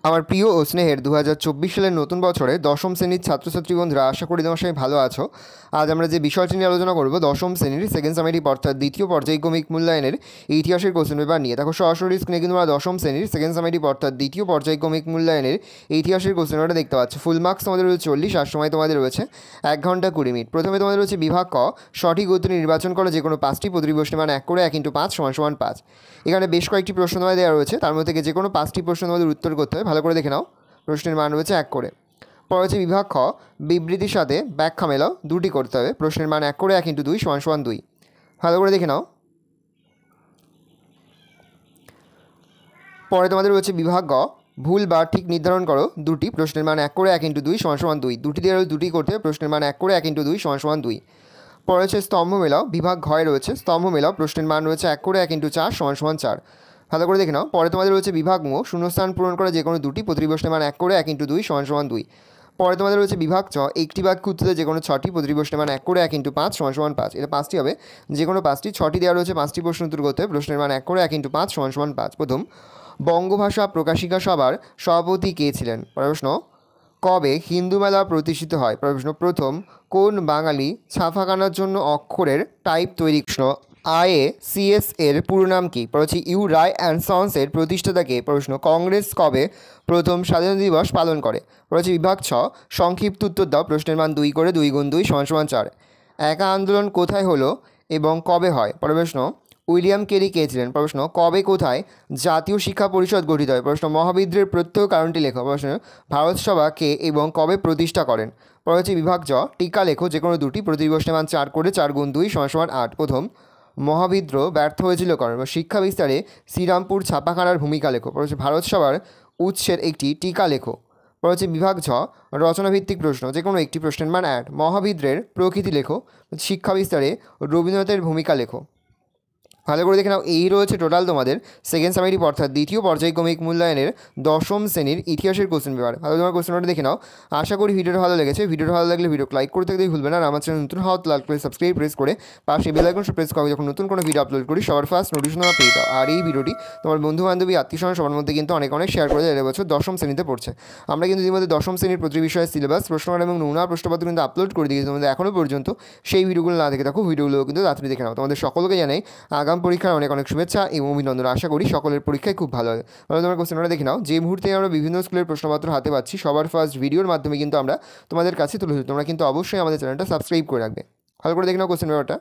আমার প্রিয় ও স্নেহের 2024 সালের নতুন বছরে দশম শ্রেণীর ছাত্রছাত্রী বন্ধুরা, আশা করি তোমার সবাই ভালো আছো। আজ আমরা যে বিষয়টি নিয়ে আলোচনা করব দশম শ্রেণীর সেকেন্ড সামেটিভ অর্থাৎ দ্বিতীয় পর্যায়ক্রমিক মূল্যায়নের ইতিহাসের কোশ্চেন পেপার নিয়ে। দেখো সরাসরি স্ক্রিনে কিন্তু আমরা দশম শ্রেণীর সেকেন্ড সামেটিভ অর্থাৎ দ্বিতীয় পর্যায়ক্রমিক মূল্যায়নের ইতিহাসের কোশ্চেন পেপারটা দেখতে পাচ্ছ। ফুল মার্কস তোমাদের রয়েছে 40 আর সময় তোমাদের রয়েছে 1 ঘন্টা 20 মিনিট। প্রথমে তোমাদের রয়েছে বিভাগ ক, সঠিক উত্তর নির্বাচন করো যে কোনো 5টি, প্রতিটি প্রশ্নের মান 1 করে 1 × 5 = 5। এখানে বেশ কয়েকটি প্রশ্ন তোমাদের দেওয়া রয়েছে, তার মধ্যে থেকে যে কোনো 5টি প্রশ্ন তোমাদের উত্তর করতে হবে। ভালো করে দেখে নাও, প্রশ্নের মান রয়েছে 1 করে। পরে হচ্ছে বিভাগ খ, বিবৃতির সাথে ব্যাখ্যা মেলাও, 2টি করতে হবে। প্রশ্নের মান 1 করে 1 × 2 = 2। ভালো করে দেখে নাও। পরে তোমাদের রয়েছে বিভাগ গ, ভুল বা ঠিক নির্ধারণ করো, 2টি। প্রশ্নের মান 1 করে 1 × 2 = 2। 2টি দিয়ে 2টি করতে হবে। প্রশ্নের মান 1 করে 1 × 2 = 2। পরে হচ্ছে স্তম্ভ মেলাও, বিভাগ ঘয়ে রয়েছে স্তম্ভ মেলাও, প্রশ্নের মান রয়েছে 1 করে 1 × 4 = 4। ভালো করে দেখে নাও। পরে তোমাদের রয়েছে বিভাগ ম, শূন্যস্থান পূরণ করা যে কোনো 2টি, প্রতিটি প্রশ্নের মান 1 করে 1 × 2 = 2। পরে তোমাদের রয়েছে বিভাগ চ, একটি বাক্য উত্তরে যে কোনো 6টি, প্রতিটি প্রশ্নের মান 1 করে 1 × 5 = 5। এটা 5টি হবে, যে কোনো 5টি। 6টি দেওয়া রয়েছে, 5টি প্রশ্ন উত্তর করতে হবে। প্রশ্নের মান 1 করে 1 × 5 = 5। প্রথম, বঙ্গভাষা প্রকাশিকা সভার সভাপতি কে ছিলেন? প্রশ্ন, কবে হিন্দু মেলা প্রতিষ্ঠিত হয়? প্রশ্ন, প্রথম কোন বাঙালি ছাপাখানার জন্য অক্ষরের টাইপ তৈরি? প্রশ্ন, IACS এর পুরো নাম কি? প্রশ্ন, ইউ রায় অ্যান্ড সন্স এর প্রতিষ্ঠাতা কে? প্রশ্ন, কংগ্রেস কবে প্রথম স্বাধীনতা দিবস পালন করে? প্রশ্ন, বিভাগ ছ, সংক্ষিপ্ত উত্তর দাও। প্রশ্নের মান 2 করে 2 × 2 = 4। একা আন্দোলন কোথায় হলো এবং কবে হয়? প্রশ্ন, উইলিয়াম কেরি কে ছিলেন? প্রশ্ন, কবে কোথায় জাতীয় শিক্ষা পরিষদ গঠিত হয়? প্রশ্ন, মহাবিদ্রোহের প্রত্যয় কারণটি লেখো। প্রশ্ন, ভারত সভা কে এবং কবে প্রতিষ্ঠা করেন? পরে বিভাগ জ, টিকা লেখো যে কোনো 2টি, প্রতি প্রশ্নের মান 4 করে 4 × 2 = 8। প্রথম, মহাবিদ্রোহ ব্যর্থ হয়েছিল কারণ? শিক্ষা বিস্তারে শ্রীরামপুর ছাপাখানার ভূমিকা লেখো। পরে ভারত সভার উৎসের একটি টিকা লেখো। পরে বিভাগ ঝ, রচনাভিত্তিক প্রশ্ন যে কোনো একটি, প্রশ্নের মান 8। মহাবিদ্রোহের প্রকৃতি লেখো। শিক্ষা বিস্তারে রবীন্দ্রনাথের ভূমিকা লেখো। ভালো করে দেখে নাও, এই রয়েছে টোটাল তোমাদের সেকেন্ড সামেটিভ অর্থাৎ দ্বিতীয় পর্যায়ক্রমিক মূল্যায়নের দশম শ্রেণীর ইতিহাসের কোশ্চেন পেপার। ভালো তোমার কোশ্চেনটা দেখে নাও। আশা করি ভিডিওটা ভালো লেগেছে। ভিডিওটা ভালো লাগলে ভিডিও লাইক করতে দেখতে ভুলবে না। আর আমার চ্যানেল নতুন হওয়া লাইক করে সাবস্ক্রাইব প্রেস করে পাশে বেল আইকন প্রেস করো, যখন নতুন কোনো ভিডিও আপলোড করি সবার ফার্স্ট নোটিফিকেশন পেয়ে দাও। আর এই ভিডিওটি তোমার বন্ধু বান্ধবী আত্মীয়স্বজন সবার মধ্যে কিন্তু অনেক শেয়ার করে দেয়। এবছর দশম শ্রেণীতে পড়ছে। আমরা কিন্তু ইতিমধ্যে দশম শ্রেণীর প্রতি বিষয়ের সিলেবাস, প্রশ্নমান এবং নমুনা প্রশ্নপত্র কিন্তু আপলোড করে দিয়েছি। তোমাদের এখনও পর্যন্ত সেই ভিডিওগুলো না দেখে থাকো, ভিডিওগুলো কিন্তু তাড়াতাড়ি দেখে নাও। তোমাদের সকলকে জানাই আগাম পরীক্ষার অনেক শুভেচ্ছা এবং অভিনন্দন। আশা করি সকলের পরীক্ষায় খুব ভালো হবে। তাহলে তোমার কোশ্চেনটা দেখে নাও। যে মুহূর্তে আমরা বিভিন্ন স্কুলের প্রশ্নপত্র হাতে পাচ্ছি, সবার ফার্স্ট ভিডিওর মাধ্যমে কিন্তু আমরা তোমাদের কাছে তুলে ধরি। তোমরা কিন্তু অবশ্যই আমাদের চ্যানেলটা সাবস্ক্রাইব করে রাখবে। ভালো করে দেখে নাও কোশ্চেন পেপারটা।